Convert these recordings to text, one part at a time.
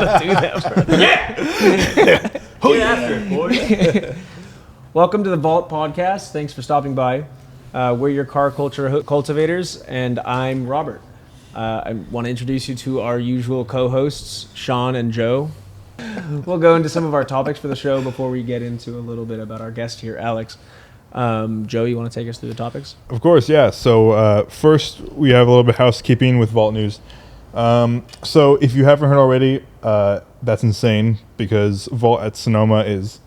do that. Yeah. Get after it, boys. Welcome to the VALT podcast. Thanks for stopping by. We're your car culture cultivators, and I'm Robert. I want to introduce you to our usual co-hosts, Sean and Joe. We'll go into some of our topics for the show before we get into a little bit about our guest here, Alex. Joe, you want to take us through the topics? Of course, yeah. So first, we have a little bit of housekeeping with Vault News. So if you haven't heard already, that's insane because Vault at Sonoma is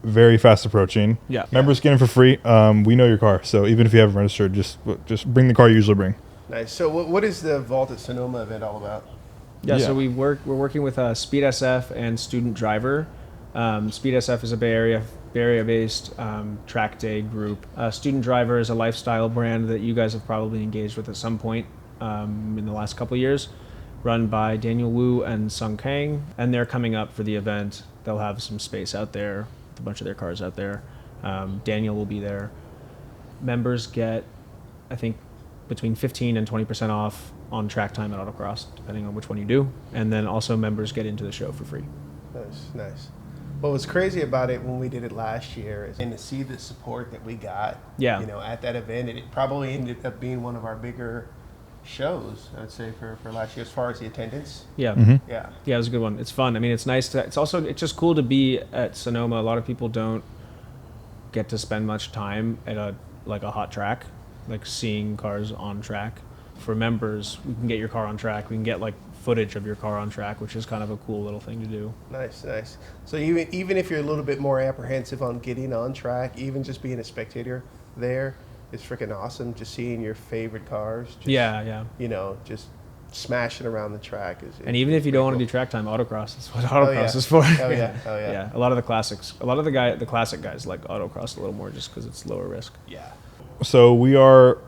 very fast approaching. Yeah. Members get in for free. We know your car, so even if you haven't registered, just bring the car you usually bring. Nice. So what is the Vault at Sonoma event all about? Yeah. So we're working with Speed SF and Student Driver. Speed SF is a Bay Area-based track day group. Student Driver is a lifestyle brand that you guys have probably engaged with at some point in the last couple of years, run by Daniel Wu and Sung Kang, and they're coming up for the event. They'll have some space out there, with a bunch of their cars out there. Daniel will be there. Members get, I think, between 15 and 20% off on track time at autocross, depending on which one you do. And then also members get into the show for free. Nice. What was crazy about it when we did it last year is, and to see the support that we got, at that event, it probably ended up being one of our bigger shows, I'd say, for last year as far as the attendance. Yeah. Mm-hmm. Yeah, it was a good one. It's fun. I mean, it's nice it's just cool to be at Sonoma. A lot of people don't get to spend much time at a hot track, like seeing cars on track. For members, we can get your car on track. We can get footage of your car on track, which is kind of a cool little thing to do. Nice. So even if you're a little bit more apprehensive on getting on track, even just being a spectator there is freaking awesome. Just seeing your favorite cars. Just smashing around the track and even if you don't want to do track time, autocross is what autocross is for. Oh yeah. Yeah. A lot of the classic guys like autocross a little more just because it's lower risk. Yeah. So we are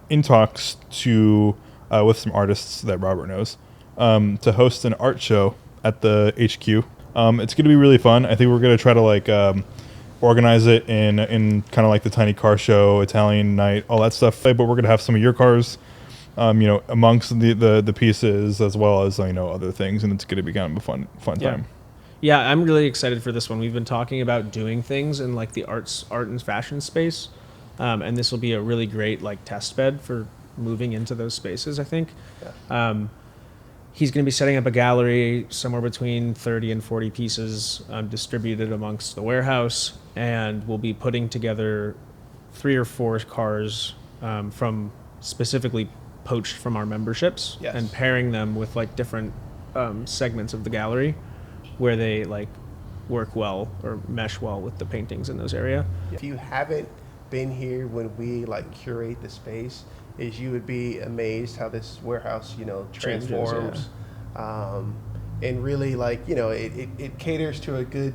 in talks to with some artists that Robert knows to host an art show at the HQ. It's going to be really fun. I think we're going to try to organize it in kind of like the tiny car show, Italian night, all that stuff. But we're going to have some of your cars, amongst the pieces as well as other things, and it's going to be kind of a fun time. Yeah, I'm really excited for this one. We've been talking about doing things in the art and fashion space, and this will be a really great test bed for moving into those spaces, I think. Yeah. He's going to be setting up a gallery somewhere between 30 and 40 pieces distributed amongst the warehouse, and we'll be putting together 3 or 4 cars from specifically poached from our memberships. Yes. And pairing them with different segments of the gallery where they work well or mesh well with the paintings in those areas. if you haven't been here when we curate the space, is you would be amazed how this warehouse transforms. And really it caters to a good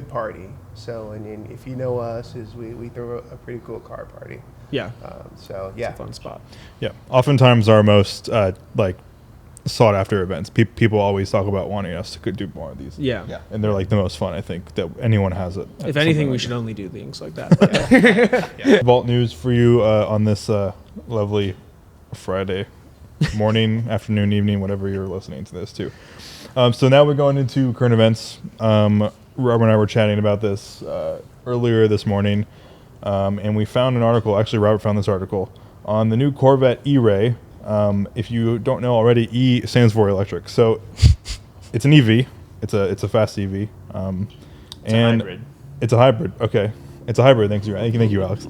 party. So and if you know us, is we throw a pretty cool car party. Yeah. It's a fun spot. Yeah. Oftentimes our most sought after events. People always talk about wanting us to do more of these. Yeah. And they're the most fun, I think, that anyone has it. If anything, we should only do things like that. Vault News for you on this lovely Friday morning, afternoon, evening, whatever you're listening to this to. So now we're going into current events. Robert and I were chatting about this earlier this morning, and we found an article. Actually, Robert found this article on the new Corvette E-Ray. If you don't know already, E stands for electric. So it's an EV. It's a fast EV. It's and a hybrid. It's a hybrid. Okay. It's a hybrid. Thank you, Alex.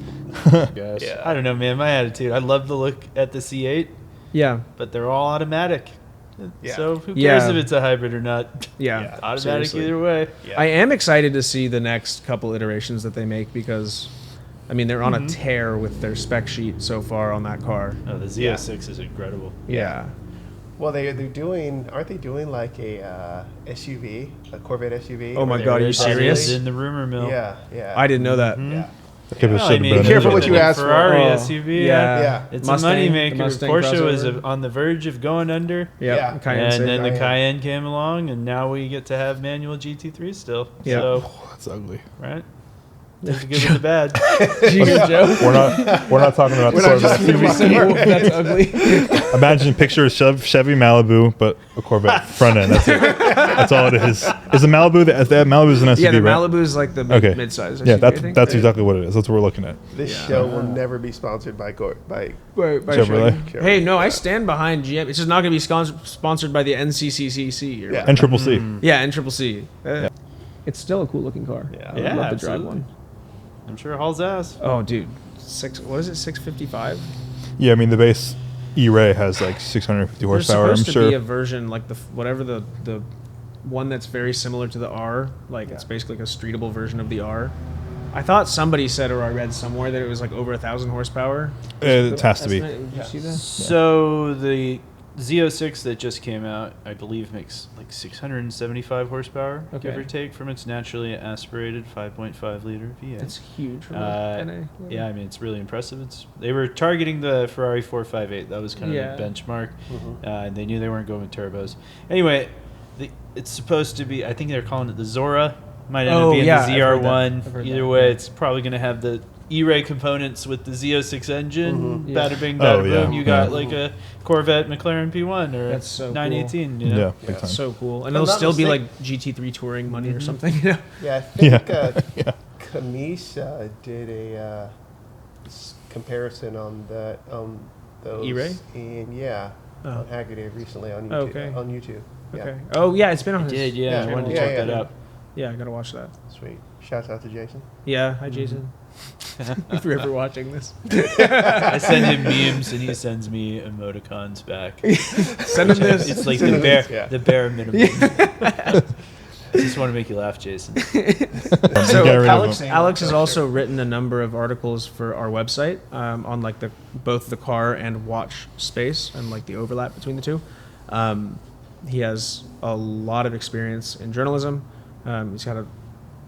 Yeah. I don't know, man. My attitude. I love the look at the C8. Yeah. But they're all automatic. Yeah. So who cares if it's a hybrid or not? Yeah. Automatic seriously. either way. Yeah. I am excited to see the next couple iterations that they make because, they're on a tear with their spec sheet so far on that car. Oh, the Z06 is incredible. Yeah. Well, aren't they doing a SUV, a Corvette SUV? Oh my God, are you serious? In the rumor mill. Yeah. I didn't know that. Yeah. Be careful what you ask for. Ferrari Oh, SUV. Yeah. It's Mustang, a moneymaker. Mustang Porsche was crossover. on the verge of going under. Yeah. Cayenne. And then the Cayenne came along, and now we get to have manual GT3 still. Yeah. So, That's ugly. right? There's the good with the bad. Joe. We're not talking about the Corvette. That's ugly. Imagine picture of Chevy Malibu, but a Corvette front end. That's it. That's all it is. Is the Malibu that Malibu's an SUV? Yeah, the right? Malibu is like the Okay. mid-size. Yeah, SUV, I think. that's exactly what it is. That's what we're looking at. This show will never be sponsored by By Chevrolet. Chevy. Hey, no, I stand behind GM. It's just not going to be sponsored by the NCCCC. Yeah. And Triple C. Yeah, and Triple C. It's still a cool looking car. Yeah. I would Yeah, love to drive absolutely. one. I'm sure it hauls ass. Oh, dude, what is it? 655. Yeah, I mean the base E-Ray has like 650 There's horsepower. I'm supposed to be a sure. version like whatever the one that's very similar to the R. Like it's basically like a streetable version of the R. I thought somebody said, or I read somewhere, that it was like over 1,000 horsepower. It has to be. Did you see that? So the Z06 that just came out, I believe, makes like 675 horsepower, give Okay. or take, from its naturally aspirated 5.5 liter V8. That's huge. For NA. Yeah, I mean, it's really impressive. They were targeting the Ferrari 458. That was kind of Yeah. the benchmark. And they knew they weren't going with turbos. Anyway, it's supposed to be, I think they're calling it the Zora. Might end up being yeah, the I've heard that. ZR1. I've heard Either that. way, it's probably going to have the E-Ray components with the Z06 engine. Yeah. Bada bing, Oh, bada yeah. boom. You got Yeah. like a Corvette McLaren P1 or That's so cool. 918. You Yeah, know? big time. So cool. And If I'm it'll not still be mistaken- like GT3 touring money or something. You know? Yeah, I think Yeah. Camise did a comparison on that those E-Ray? and Oh. on Haggerty recently on YouTube. Okay. On YouTube. Yeah. Okay. Oh yeah, it's been on I his did, yeah. I Yeah. wanted to Yeah, check yeah. that out. Yeah, I gotta watch that. Sweet. Shouts out to Jason. Yeah, hi Jason. If you're ever watching this, I send him memes and he sends me emoticons back. send him this. It's like Send the him bare, this, yeah. the bare minimum. Just want to make you laugh, Jason. So Get rid of Alex has also written a number of articles for our website on like both the car and watch space and like the overlap between the two. He has a lot of experience in journalism. He's got a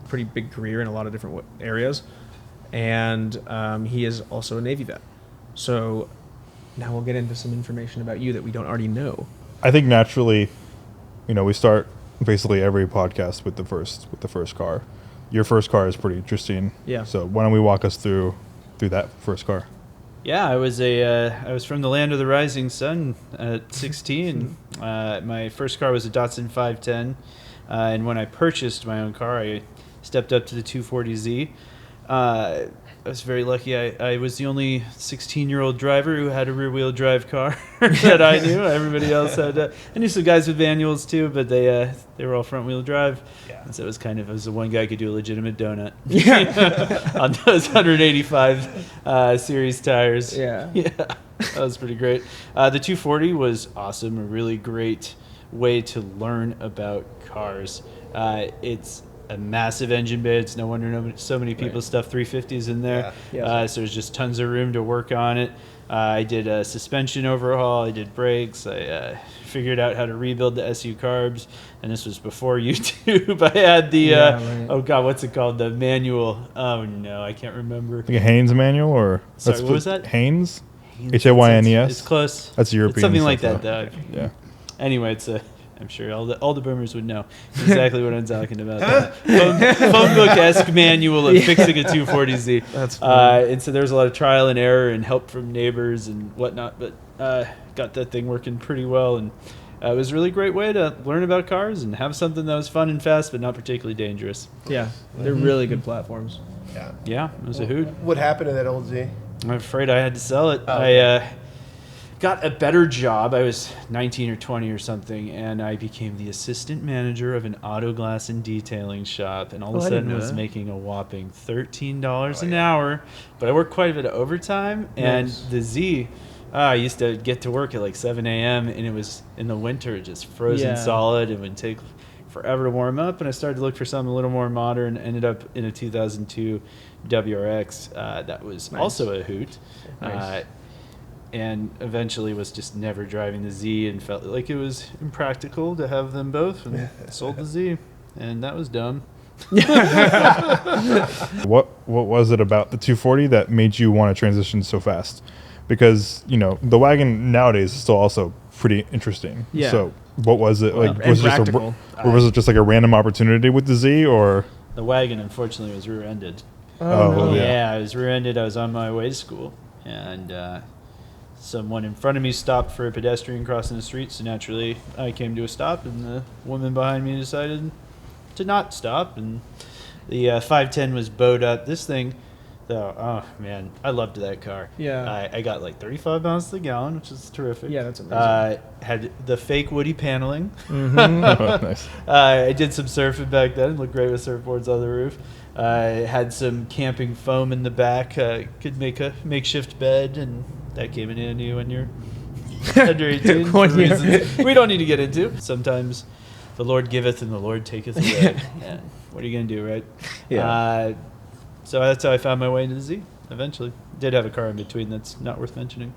pretty big career in a lot of different areas, and he is also a Navy vet. So now we'll get into some information about you that we don't already know. I think naturally, we start basically every podcast with the first car. Your first car is pretty interesting. Yeah. So why don't we walk us through that first car? Yeah, I was from the land of the rising sun at 16. My first car was a Datsun 510, and when I purchased my own car, I stepped up to the 240Z. I was very lucky. I was the only 16-year-old driver who had a rear-wheel drive car that I knew. Everybody else had. I knew some guys with manuals too, but they were all front-wheel drive. Yeah. And so it was the one guy who could do a legitimate donut. Yeah. On those 185 series tires. Yeah. Yeah, that was pretty great. The 240 was awesome. A really great way to learn about cars. It's a massive engine bay. It's no wonder so many people stuff 350s in there. Yeah. So there's just tons of room to work on it. I did a suspension overhaul. I did brakes. I figured out how to rebuild the SU carbs. And this was before YouTube. I had the, right. oh God, what's it called? The manual. Oh no, I can't remember. Like a Haynes manual or Sorry, what was that? Haynes? Haynes? It's close. That's European. It's something like stuff, that, though. Yeah. Anyway, I'm sure all the boomers would know exactly what I'm talking about. Phone book-esque manual of fixing a 240Z. That's funny. And so there's a lot of trial and error and help from neighbors and whatnot, but got that thing working pretty well. And it was a really great way to learn about cars and have something that was fun and fast, but not particularly dangerous. Yeah, they're really good platforms. Yeah. Yeah, it was a hoot. What happened to that old Z? I'm afraid I had to sell it. Oh, okay. I got a better job. I was 19 or 20 or something, and I became the assistant manager of an auto glass and detailing shop, and all of a I didn't sudden know was that. making a whopping $13 an hour. But I worked quite a bit of overtime, and Nice. the Z, I used to get to work at like 7 a.m., and it was in the winter, just frozen Yeah. solid. It would take forever to warm up, and I started to look for something a little more modern. Ended up in a 2002 WRX that was Nice. also a hoot. Nice. And eventually was just never driving the Z and felt like it was impractical to have them both, and sold the Z, and that was dumb. What was it about the 240 that made you want to transition so fast? Because the wagon nowadays is still also pretty interesting. Yeah. So what was it like? And Was it just practical. or was it just like a random opportunity with the Z or? The wagon, unfortunately, was rear-ended. Oh, no. well, Yeah, I was rear-ended. I was on my way to school, and someone in front of me stopped for a pedestrian crossing the street. So naturally, I came to a stop, and the woman behind me decided to not stop, and the 510 was bowed up. This thing, though, oh man, I loved that car. Yeah. I got like 35 miles to the gallon, which is terrific. Yeah, that's amazing. Had the fake Woody paneling. Oh, nice. I did some surfing back then. Looked great with surfboards on the roof. Had some camping foam in the back. Could make a makeshift bed, and that came in handy when you're under 18 for reasons we don't need to get into. Sometimes the Lord giveth and the Lord taketh away. And what are you going to do, right? Yeah. So that's how I found my way into the Z, eventually. Did have a car in between that's not worth mentioning.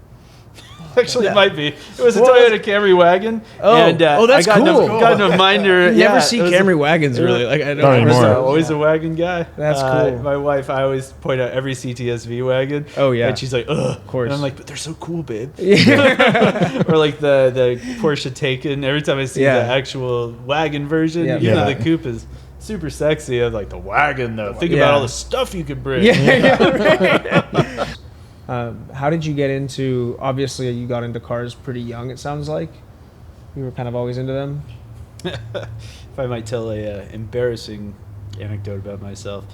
Actually, it might be. It was a Toyota Camry wagon. Oh, and, that's I got cool. Got enough minder. You never see Camry wagons, really. Like, I Not don't anymore. know. Always a wagon guy. That's cool. My wife, I always point out every CTSV wagon. Oh, yeah. And she's like, ugh. Of course. And I'm like, but they're so cool, babe. Yeah. Or like the Porsche Taycan. Every time I see Yeah. the actual wagon version, Yeah. even though Yeah. the coupe is super sexy, I'm like, the wagon, though. Think Yeah. about all the stuff you could bring. Yeah. Right. How did you get into? Obviously, you got into cars pretty young. It sounds like you were kind of always into them. If I might tell a embarrassing anecdote about myself,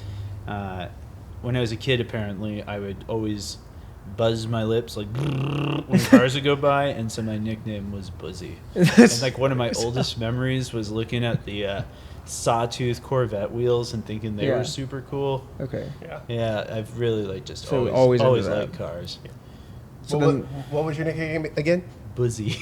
when I was a kid, apparently I would always buzz my lips like when cars would go by, and so my nickname was Buzzy. And like one of my oldest memories was looking at the sawtooth Corvette wheels and thinking they Yeah. were super cool. Okay. Yeah, I've really like just So always always into liked that. cars. So What, then, what was your nickname again? Buzzy.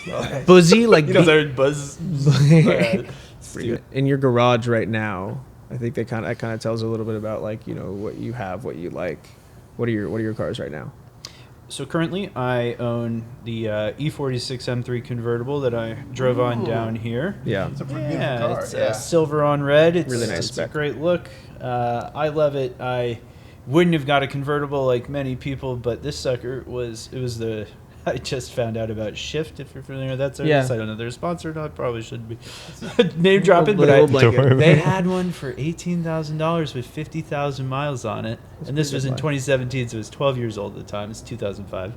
Buzzy, like Because I would buzz. Pretty Stupid. good. In your garage right now, I think that kind of tells a little bit about like what you have, what you like. What are your cars right now? So currently, I own the E46 M3 convertible that I drove on down here. Yeah. It's a pretty beautiful car. It's silver on red. It's Really nice It's spec. a great look. I love it. I wouldn't have got a convertible like many people, but this sucker was the. I just found out about Shift. If you're familiar with that service, Yeah. I don't know if they're a sponsor or not. Probably shouldn't be name dropping, but Little I, blanket. Don't worry they about it. had one for $18,000 with 50,000 miles on it, and this pretty was good in buy. 2017, so it was 12 years old at the time. It's 2005,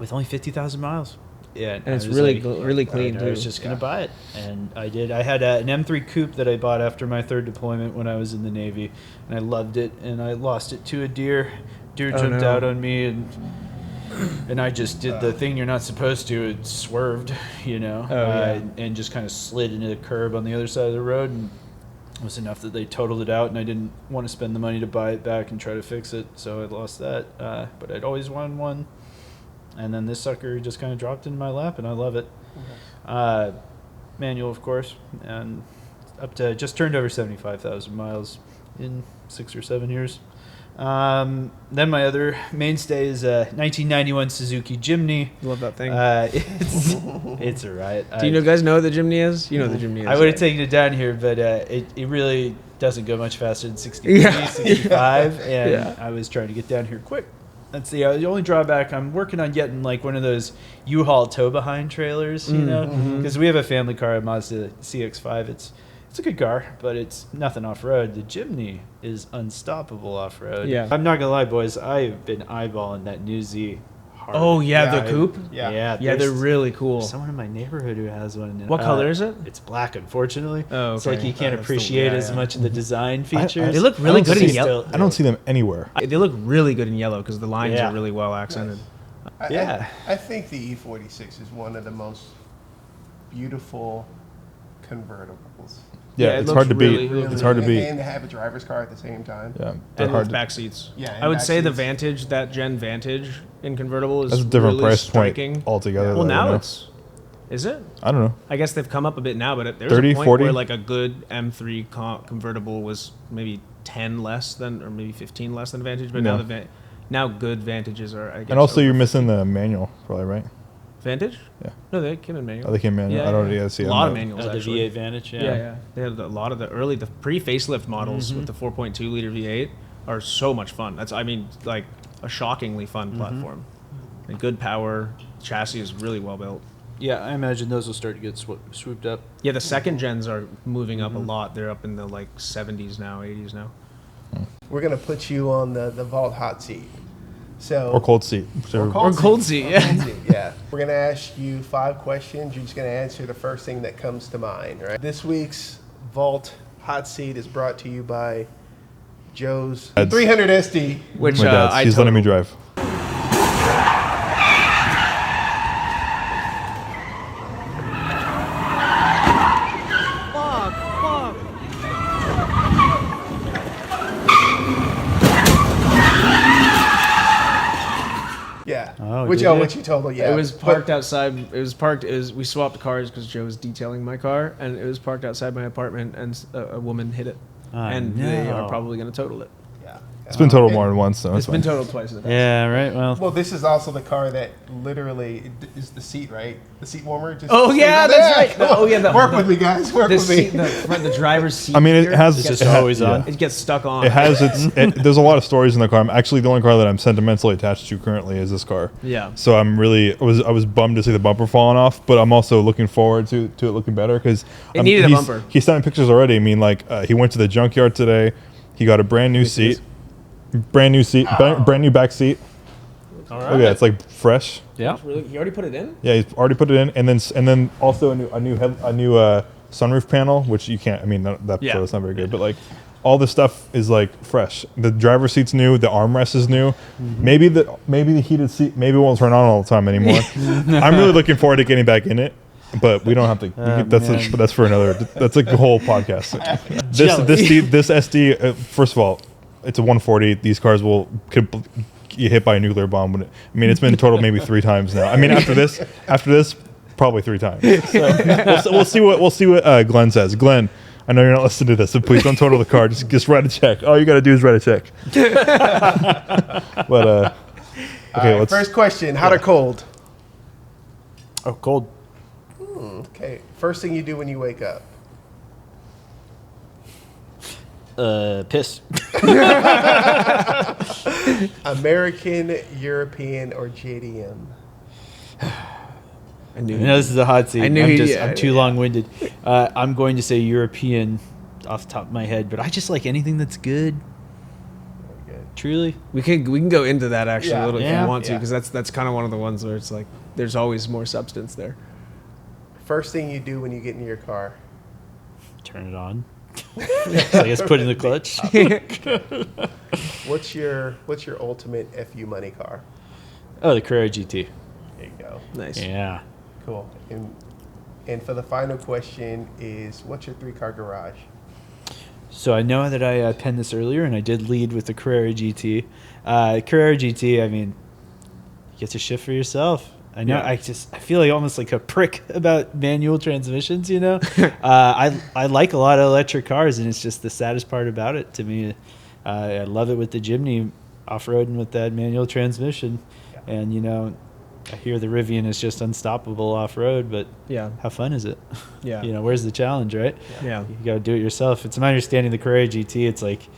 with only 50,000 miles. Yeah, And it's I was really like, really clean I too. was just gonna buy it, and I did. I had an M3 coupe that I bought after my third deployment when I was in the Navy, and I loved it. And I lost it to a deer. Deer Oh, jumped no. out on me, and I just did the thing you're not supposed to. It swerved, yeah. and just kind of slid into the curb on the other side of the road, and it was enough that they totaled it out, and I didn't want to spend the money to buy it back and try to fix it, so I lost that. But I'd always wanted one, and then this sucker just kind of dropped into my lap, and I love it. Manual, of course, and up to just turned over 75,000 miles in 6 or 7 years. Then my other mainstay is a 1991 Suzuki Jimny. Love that thing. It's a riot. Do you guys know what the Jimny is? You know what the Jimny is. I would have right? taken it down here, but it really doesn't go much faster than 63, Yeah. 65, and Yeah. I was trying to get down here quick. That's the only drawback. I'm working on getting like one of those U-Haul tow-behind trailers, because we have a family car, a Mazda CX-5. It's a good car, but it's nothing off-road. The Jimny is unstoppable off-road. Yeah. I'm not gonna lie, boys. I've been eyeballing that new Z hard. Oh yeah, Yeah, the coupe. Yeah. yeah, Yeah, they're there's really cool. someone in my neighborhood who has one. What color is it? It's black, unfortunately. Oh, It's like okay. you can't That's the- appreciate yeah, as yeah. much of the design features. They look really I don't good in see- yellow. I don't see them anywhere. They look really good in yellow because the lines Yeah. are really well accented. Yeah. I think the E46 is one of the most beautiful convertibles. Yeah, Yeah, it it's looks hard to really, beat. really It's hard to beat. And to have a driver's car at the same time. Yeah, they're And hard. with To, back seats. Yeah, and I would back say the seats. Vantage, that Gen Vantage in convertible is that's a different really price striking. point altogether. Well, though, now you know? it's. Is it? I don't know. I guess they've come up a bit now, but there's 30, a point 40? where like a good M3 convertible was maybe 10 less than, or maybe 15 less than Vantage. But now Yeah. now good Vantages are. I guess, And also, over you're missing the manual, probably, right? Vantage. Yeah. No, they came in manual. Oh, they came manual. I don't see a them, lot but- of manuals. the actually. V8 Vantage. Yeah, yeah. They had a lot of the pre-facelift models with the 4.2 liter V8 are so much fun. That's, I mean, like a shockingly fun platform. And good power. Chassis is really well built. Yeah, I imagine those will start to get swooped up. Yeah, the second gens are moving up a lot. They're up in the like 70s now, 80s now. we're gonna put you on the Vault hot seat. So Or cold seat. Or cold seat, yeah. Cold seat, yeah. We're gonna ask you 5 questions. You're just gonna answer the first thing that comes to mind, right? This week's Vault hot seat is brought to you by Joe's 300 SD. Which My dad's. I He's letting me totaled. drive. Yeah. Oh, Which did you? what you total? Yeah. It was But- parked outside. It was parked. We swapped cars because Joe was detailing my car, and it was parked outside my apartment, and a woman hit it, Oh, and they no. are probably going to total it. Yeah. It's been totaled more than once, so It's it's been fine. totaled twice in the past. Yeah, right. Well, Well, this is also the car that literally is the seat, right? The seat warmer. Just Oh, yeah, stays that's on right. there. Oh, yeah, Work with me, guys. Work The with me. seat, the driver's seat. I mean, it here, has. It's just it ha- always on. It gets stuck on. It has there's a lot of stories in the car. I'm actually the only car that I'm sentimentally attached to currently is this car. Yeah. So I was bummed to see the bumper falling off, but I'm also looking forward to it looking better because It needed a bumper. He sent me pictures already. I mean, like he went to the junkyard today. He got a brand new seat, brand new back seat. all Oh yeah, it's like fresh. Yeah. Really, you already put it in? Yeah, he's already put it in, and then also a new sunroof panel, which you can't. I mean, that Yeah. photo's not very good, but like all this stuff is like fresh. The driver's seat's new. The armrest is new. Maybe the heated seat maybe won't turn on all the time anymore. I'm really looking forward to getting back in it. But we don't have to. man. That's for another. That's like a whole podcast. Jealous. This SD. First of all, it's a 140. These cars will get hit by a nuclear bomb. I mean, it's been totaled maybe 3 times now. I mean, after this, probably 3 times. So we'll see what Glenn says. Glenn, I know you're not listening to this, so please don't total the car. Just write a check. All you got to do is write a check. But All okay, right, let's. first question: hot or cold? Oh, cold. Okay. First thing you do when you wake up. Piss. American, European, or JDM? I knew. You know, this is a hot seat. I knew I'm too long-winded. I'm going to say European off the top of my head, but I just like anything that's good. Very good. Truly. We can go into that actually Yeah. a little if Yeah. you want to, Yeah. because that's kind of one of the ones where it's like there's always more substance there. First thing you do when you get in your car. Turn it on. So I guess put in the clutch. What's your ultimate FU money car? Oh, the Carrera GT. There you go. Nice. Yeah. Cool. And for the final question is, what's your 3-car garage? So I know that I penned this earlier, and I did lead with the Carrera GT. Carrera GT, I mean, you get to shift for yourself. I know. Yeah. I feel like almost like a prick about manual transmissions. You know, I like a lot of electric cars, and it's just the saddest part about it to me. I love it with the Jimny off-roading with that manual transmission, and you know, I hear the Rivian is just unstoppable off-road, but Yeah. how fun is it? Yeah. You know, where's the challenge, right? Yeah. You got to do it yourself. It's my understanding the Carrera GT, it's like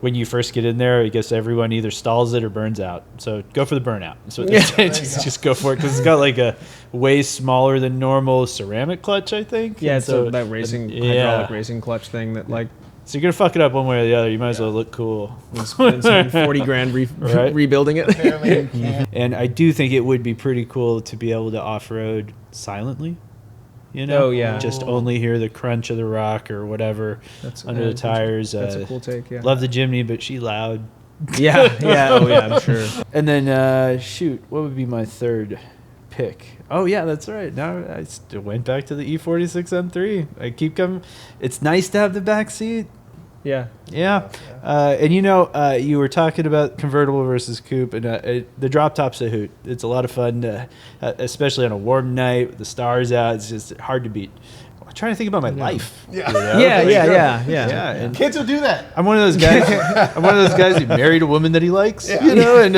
when you first get in there, I guess everyone either stalls it or burns out. So go for the burnout. So just go for it because it's got like a way smaller than normal ceramic clutch, I think. Yeah, And it's so that racing yeah. hydraulic racing clutch thing that like So you're gonna fuck it up one way or the other. You might as well look cool. spend 40 grand Right. rebuilding it. Apparently you can. And I do think it would be pretty cool to be able to off-road silently. You know, Oh, yeah. just only hear the crunch of the rock or whatever under the tires. That's a cool take. Yeah. Love the Jimny, but she loud. Yeah. Yeah. Oh yeah. I'm sure. And then shoot, what would be my third pick? Oh yeah, that's right. Now I still went back to the E46 M3. I keep coming. It's nice to have the back seat. Yeah. Yeah, and you know, you were talking about convertible versus coupe, and the drop top's a hoot. It's a lot of fun, especially on a warm night with the stars out. It's just hard to beat. I'm trying to think about my life. Yeah. you know? Yeah. And Kids will do that. I'm one of those guys. I'm one of those guys who married a woman that he likes, you know, and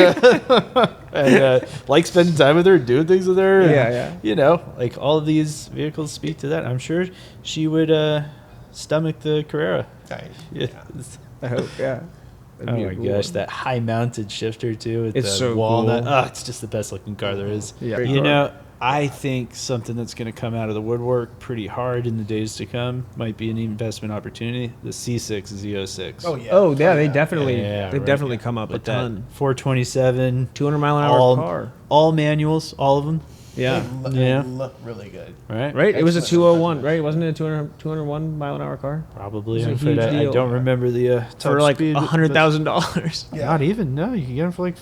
like spending time with her, doing things with her. And, Yeah. You know, like all of these vehicles speak to that. I'm sure she would stomach the Carrera. Nice. Yeah. I hope. Yeah. That'd Oh be a my cool gosh, one. that high mounted shifter too with It's the so walnut. cool. Oh, it's just the best looking car there is. Yeah. You know, I think something that's going to come out of the woodwork pretty hard in the days to come might be an investment opportunity. The C6 Z06. Oh yeah. Oh yeah, they definitely Yeah, they right. definitely come up With a that ton. 427, 200 mile an hour car. all manuals, all of them. Yeah. They Yeah. look really good. Right. Right? It was a Excellent 201, right? Wasn't it a 201 mile an hour car? Probably. It's a I'm afraid huge I deal. don't remember the top For like speed, but- $100,000. Yeah. Not even. No, you can get them for like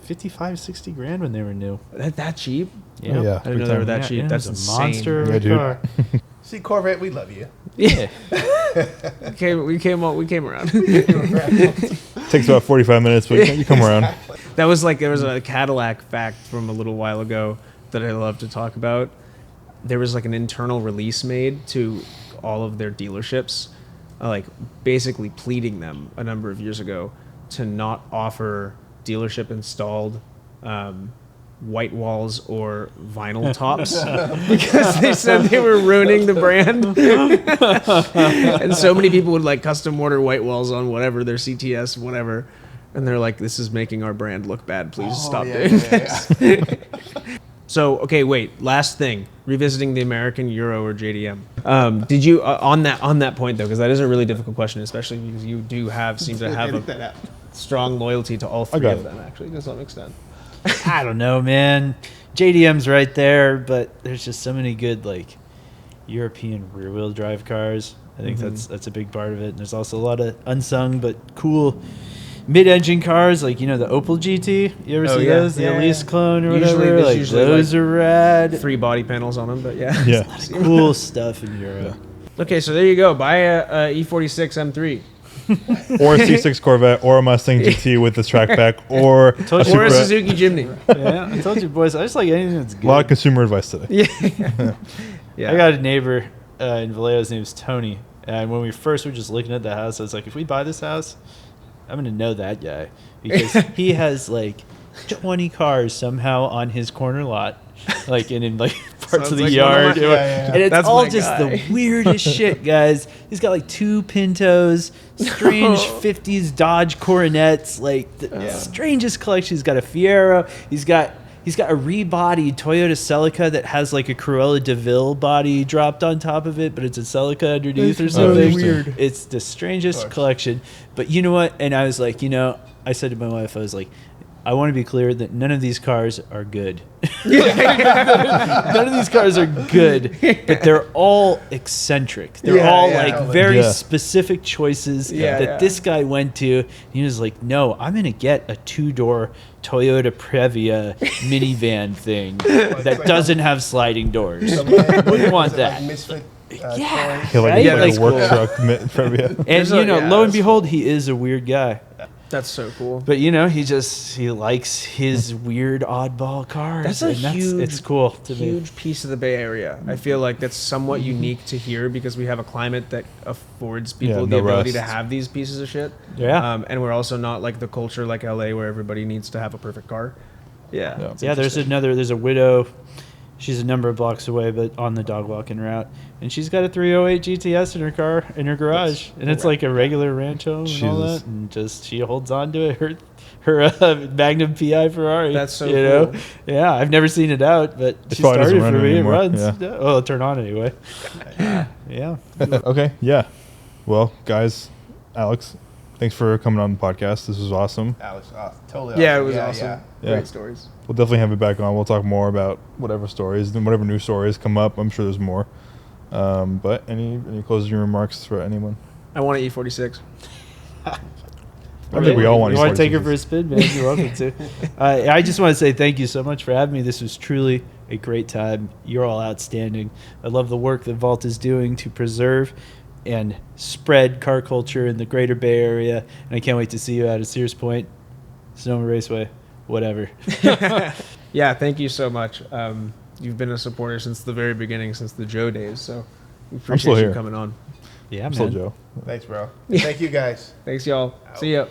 55, 60 grand when they were new. That cheap? Yeah. I didn't know they were that Yeah, cheap. yeah, That's it's a insane. monster of Yeah, a dude. car. See, Corvette, we love you. Yeah. We came around. Takes about 45 minutes, but you come around. That was like, there was a Cadillac fact from a little while ago that I love to talk about. There was like an internal release made to all of their dealerships, like basically pleading them a number of years ago to not offer dealership installed white walls or vinyl tops because they said they were ruining the brand. And so many people would like custom order white walls on whatever, their CTS, whatever. And they're like, this is making our brand look bad. Please stop doing this. So, okay, wait. Last thing, revisiting the American Euro or JDM. Did you on that point though? Because that is a really difficult question, especially because you do seem to have a strong loyalty to all three got of it. them, actually, to some extent. I don't know, man. JDM's right there, but there's just so many good like European rear-wheel drive cars. I think that's a big part of it. And there's also a lot of unsung but cool mid-engine cars, like the Opel GT. You ever see those? The Elise clone or whatever. Those are rad. 3 body panels on them, but yeah. Yeah. Cool stuff in Europe. Okay, so there you go. Buy a E46 M3 Or a C6 Corvette, or a Mustang GT with the track pack, or a, Told you. or a Supra. Suzuki Jimny. Yeah, I told you, boys. I just like anything that's good. A lot of consumer advice today. Yeah. I got a neighbor in Vallejo. His name's Tony. And when we first were just looking at the house, I was like, if we buy this house, I'm going to know that guy. Because he has like 20 cars somehow on his corner lot. Like, and in like parts Sounds of the like yard. one of my- yeah. And it's That's all my just guy. the weirdest shit, guys. He's got like 2 Pintos, strange 50s Dodge Coronets, like the strangest collection. He's got a Fiero. He's got a rebodied Toyota Celica that has like a Corolla DeVille body dropped on top of it, but it's a Celica underneath or something. weird. It's the strangest collection. But you know what? And I was like, I said to my wife, I was like, I want to be clear that none of these cars are good. None of these cars are good, but they're all eccentric. They're all like very specific choices that this guy went to. He was like, no, I'm going to get a 2-door Toyota Previa minivan thing that doesn't have sliding doors. Wouldn't want that. Like misfit, Yeah. Yeah, like, Right? like Like, a work cool. truck. Probably, yeah. And, lo and behold, he is a weird guy. That's so cool. But he likes his weird oddball cars. That's a huge, it's cool to me. huge piece of the Bay Area. I feel like that's somewhat unique to here because we have a climate that affords people the no ability to rust. have these pieces of shit. Yeah. And we're also not like the culture like LA where everybody needs to have a perfect car. Yeah. Yeah. It's There's a widow. She's a number of blocks away, but on the dog walking route, and she's got a 308 GTS in her car in her garage, and it's like a regular Rancho and all Jesus. that, and just she holds on to it. Her Magnum PI Ferrari. That's so know? cool. Yeah, I've never seen it out, but she probably doesn't started run for me. anymore, It runs. yeah. Oh, it'll turn on anyway. Yeah. Okay, yeah. Well, guys, Alex, thanks for coming on the podcast. This was awesome. Alex, totally. Yeah, awesome. it was awesome. Yeah. Great stories. We'll definitely have you back on. We'll talk more about whatever stories and whatever new stories come up. I'm sure there's more. But any closing remarks for anyone? I want an E46. I think we all want. You want to take her for a E46s. spin, man? You're welcome to. I just want to say thank you so much for having me. This was truly a great time. You're all outstanding. I love the work that Vault is doing to preserve and spread car culture in the greater Bay Area. And I can't wait to see you out at Sears Point, Sonoma Raceway, whatever. Yeah, thank you so much. You've been a supporter since the very beginning, since the Joe days. So we still appreciate you here. coming on. Yeah, I'm still man. Joe. Thanks, bro. Thank you, guys. Thanks, y'all. See ya.